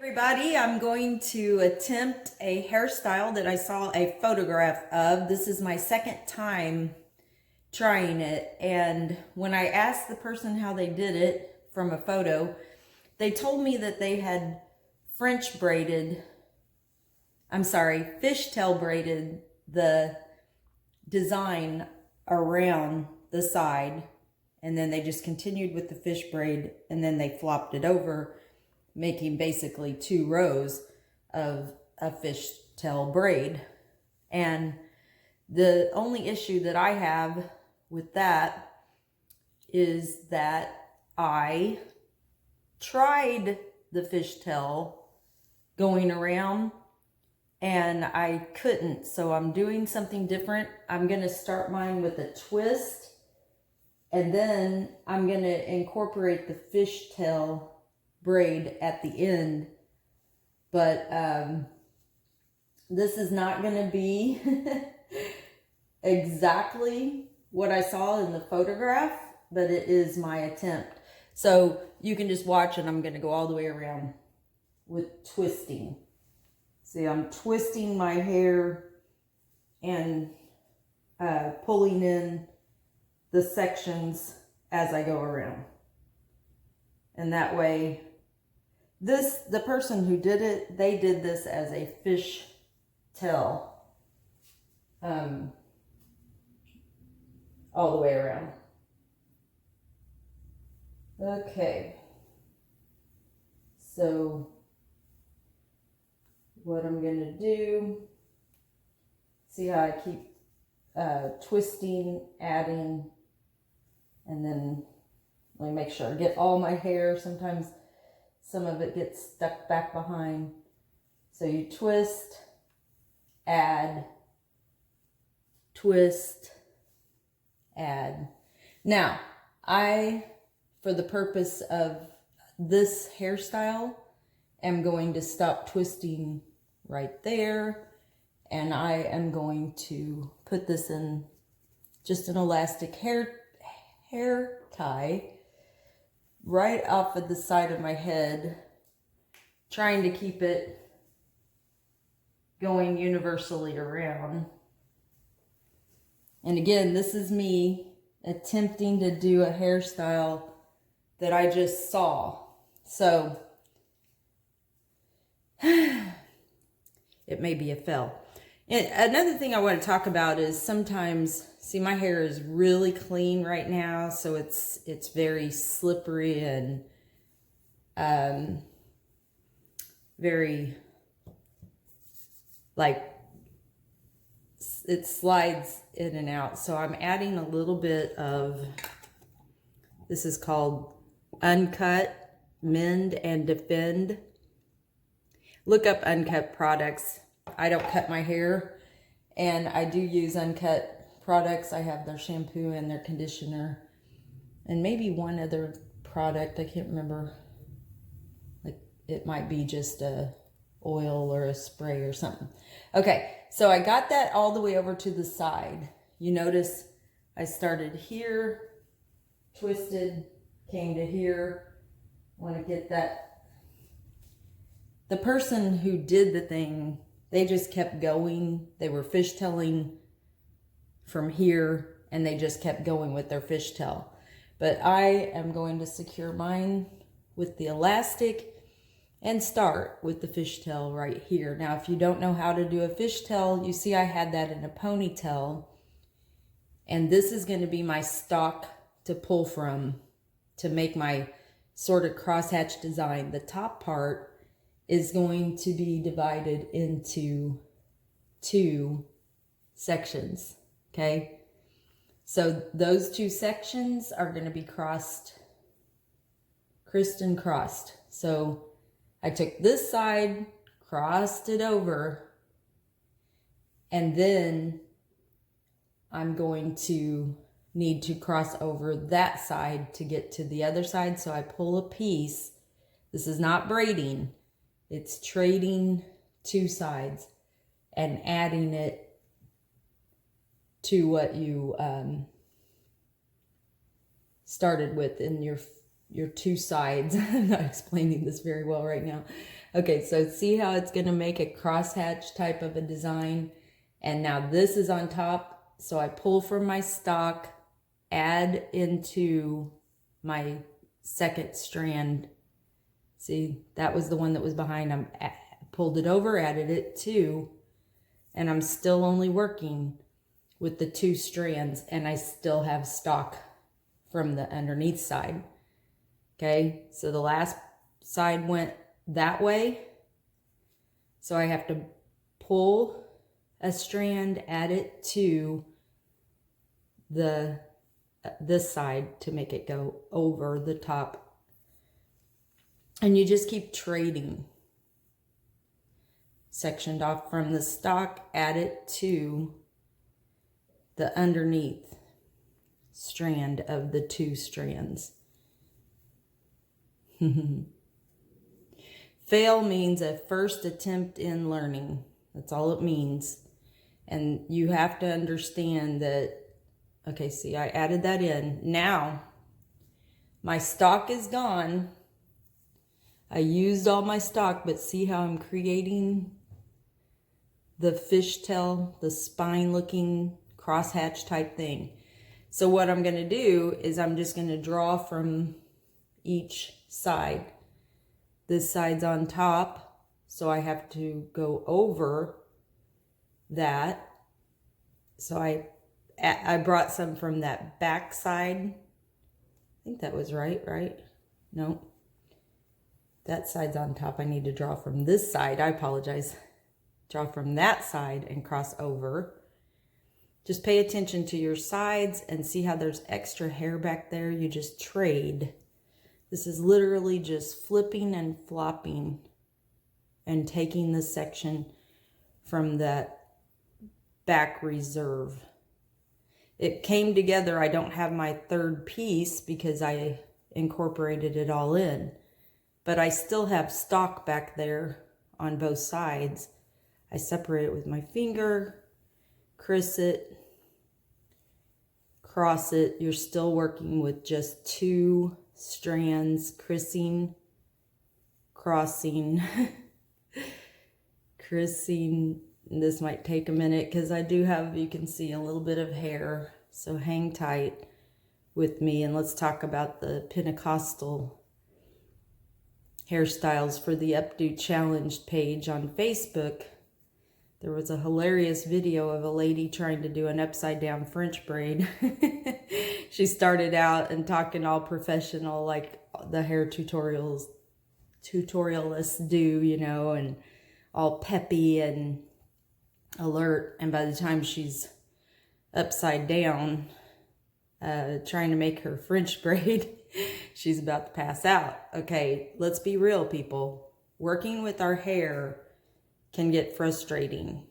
Everybody, I'm going to attempt a hairstyle that I saw a photograph of. This is my second time trying it, and when I asked the person how they did it from a photo, they told me that they had fishtail braided the design around the side, and then they just continued with the fish braid, and then they flopped it over, making basically 2 rows of a fishtail braid. And the only issue that I have with that is that I tried the fishtail going around and I couldn't. So I'm doing something different. I'm going to start mine with a twist, and then I'm going to incorporate the fishtail braid at the end. But this is not going to be exactly what I saw in the photograph, but it is my attempt. So you can just watch, and I'm going to go all the way around with twisting. See, I'm twisting my hair and pulling in the sections as I go around. And that way, the person who did it, they did this as a fish tail all the way around. Okay. So what I'm going to do, see how I keep twisting, adding, and then let me make sure I get all my hair. Sometimes some of it gets stuck back behind. So you twist, add, twist, add. Now, for the purpose of this hairstyle, am going to stop twisting right there, and I am going to put this in just an elastic hair tie right off of the side of my head, trying to keep it going universally around. And again, this is me attempting to do a hairstyle that I just saw. So it may be a fail. And another thing I want to talk about is sometimes, see, my hair is really clean right now, so it's very slippery and very, like, it slides in and out. So I'm adding a little bit of, this is called Uncut, Mend, and Defend. Look up Uncut products. I don't cut my hair, and I do use Uncut products. I have their shampoo and their conditioner, and maybe one other product. I can't remember. Like, it might be just a oil or a spray or something. Okay, so I got that all the way over to the side. You notice I started here, twisted, came to here. I want to get that. The person who did the thing, they just kept going. They were fishtailing from here, and they just kept going with their fishtail. But I am going to secure mine with the elastic and start with the fishtail right here. Now, if you don't know how to do a fishtail, you see I had that in a ponytail, and this is going to be my stock to pull from to make my sort of crosshatch design. The top part is going to be divided into 2 sections, okay? So those 2 sections are going to be crisscrossed. So I took this side, crossed it over, and then I'm going to need to cross over that side to get to the other side. So I pull a piece. This is not braiding. It's trading 2 sides and adding it to what you started with in your 2 sides. I'm not explaining this very well right now. Okay, so see how it's gonna make a crosshatch type of a design? And now this is on top. So I pull from my stock, add into my second strand. See, that was the one that was behind. I pulled it over, added it to, and I'm still only working with the 2 strands, and I still have stock from the underneath side. Okay, so the last side went that way. So I have to pull a strand, add it to this side to make it go over the top. And you just keep trading. Sectioned off from the stock, add it to the underneath strand of the 2 strands. Fail means a first attempt in learning. That's all it means. And you have to understand that, okay, see, I added that in. Now, my stock is gone. I used all my stock, but see how I'm creating the fishtail, the spine looking crosshatch type thing. So what I'm going to do is I'm just going to draw from each side. This side's on top, so I have to go over that. So I brought some from that back side. I think that was right? No. That side's on top. I need to draw from this side. I apologize. Draw from that side and cross over. Just pay attention to your sides and see how there's extra hair back there. You just trade. This is literally just flipping and flopping and taking the section from that back reserve. It came together. I don't have my third piece because I incorporated it all in, but I still have stock back there on both sides. I separate it with my finger, criss it, cross it. You're still working with just 2 strands, crissing, crossing, crissing. This might take a minute because I do have, you can see, a little bit of hair. So hang tight with me and let's talk about the Pentecostal hairstyles for the Updo Challenge page on Facebook. There was a hilarious video of a lady trying to do an upside down French braid. She started out and talking all professional like the hair tutorialists do, you know, and all peppy and alert. And by the time she's upside down trying to make her French braid, she's about to pass out. Okay, let's be real, people. Working with our hair can get frustrating.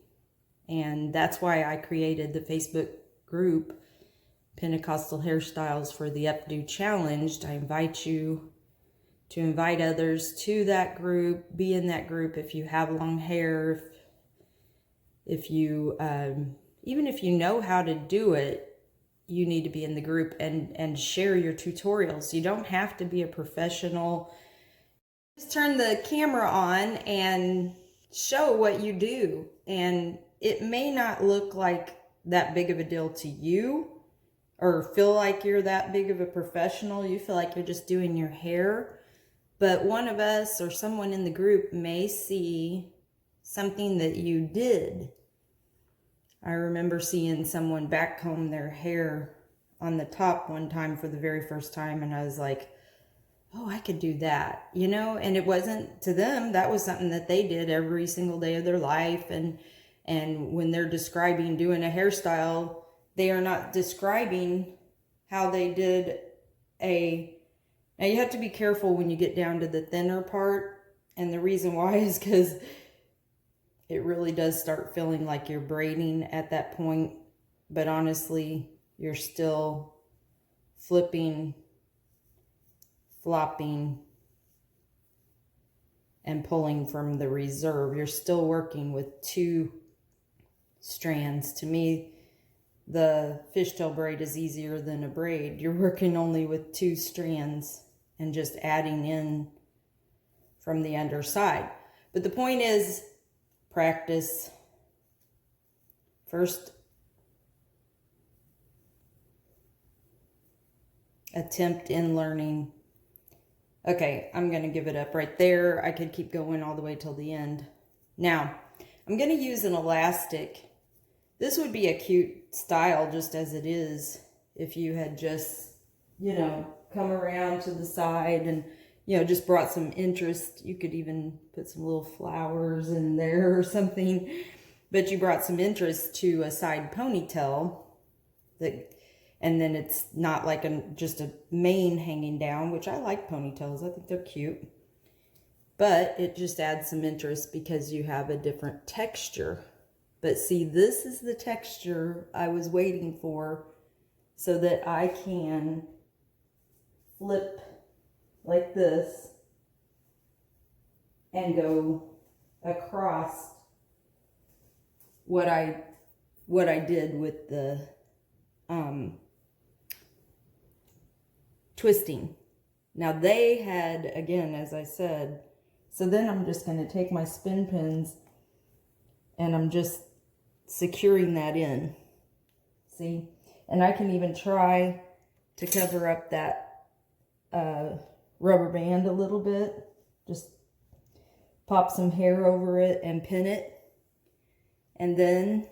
And that's why I created the Facebook group, Pentecostal Hairstyles for the Updo Challenge. I invite you to invite others to that group. Be in that group if you have long hair. If you, even if you know how to do it, you need to be in the group and share your tutorials. You don't have to be a professional. Just turn the camera on and show what you do. And it may not look like that big of a deal to you or feel like you're that big of a professional. You feel like you're just doing your hair. But one of us or someone in the group may see something that you did. I remember seeing someone backcomb their hair on the top one time for the very first time, and I was like, oh, I could do that, you know? And it wasn't to them. That was something that they did every single day of their life. And when they're describing doing a hairstyle, they are not describing how they did now you have to be careful when you get down to the thinner part. And the reason why is because it really does start feeling like you're braiding at that point. But honestly, you're still flipping, flopping, and pulling from the reserve. You're still working with 2 strands. To me, the fishtail braid is easier than a braid. You're working only with 2 strands and just adding in from the underside. But the point is, practice. First attempt in learning. Okay, I'm going to give it up right there. I could keep going all the way till the end. Now, I'm going to use an elastic. This would be a cute style just as it is if you had just, you know, come around to the side and, you know, just brought some interest. You could even put some little flowers in there or something. But you brought some interest to a side ponytail that, and then it's not like just a mane hanging down, which I like ponytails. I think they're cute. But it just adds some interest because you have a different texture. But see, this is the texture I was waiting for so that I can flip like this and go across what I did with the twisting. Now they had, again, as I said, so then I'm just going to take my spin pins and I'm just securing that in. See? And I can even try to cover up that rubber band a little bit. Just pop some hair over it and pin it. And then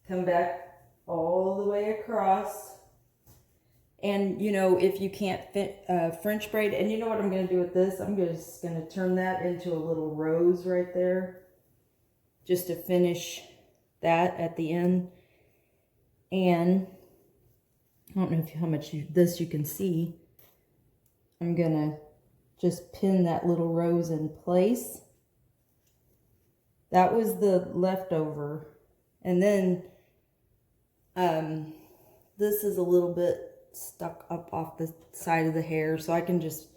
come back all the way across. And, you know, if you can't fit French braid, and you know what I'm going to do with this? I'm just going to turn that into a little rose right there, just to finish that at the end. And I don't know how much this you can see. I'm going to just pin that little rose in place. That was the leftover. And then this is a little bit stuck up off the side of the hair, so I can just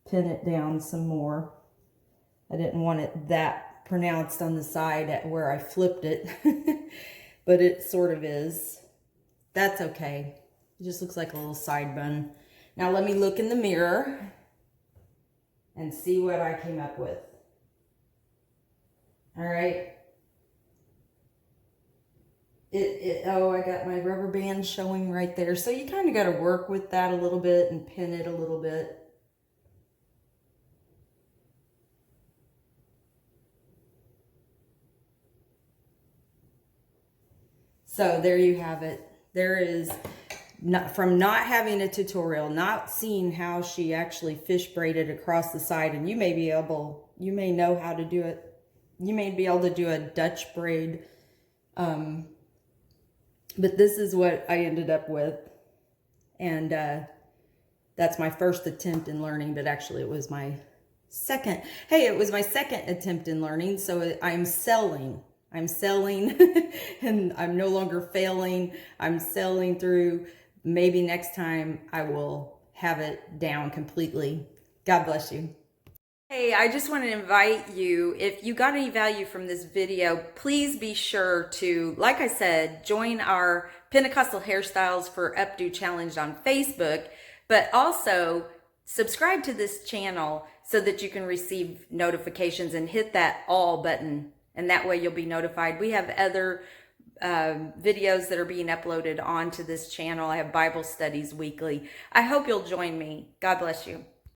pin it down some more. I didn't want it that pronounced on the side at where I flipped it, but it sort of is. That's okay. It just looks like a little side bun. Now let me look in the mirror and see what I came up with. All right. Oh, I got my rubber band showing right there. So you kind of got to work with that a little bit and pin it a little bit. So there you have it. There is, from not having a tutorial, not seeing how she actually fish braided across the side, and you may know how to do it. You may be able to do a Dutch braid. But this is what I ended up with. And that's my first attempt in learning, but actually it was my second. Hey, it was my second attempt in learning. So I'm selling. I'm selling and I'm no longer failing. I'm selling through. Maybe next time I will have it down completely. God bless you. Hey, I just want to invite you, if you got any value from this video, please be sure to, like I said, join our Pentecostal Hairstyles for Updo Challenge on Facebook, but also subscribe to this channel so that you can receive notifications and hit that all button, and that way you'll be notified. We have other videos that are being uploaded onto this channel. I have Bible studies weekly. I hope you'll join me. God bless you.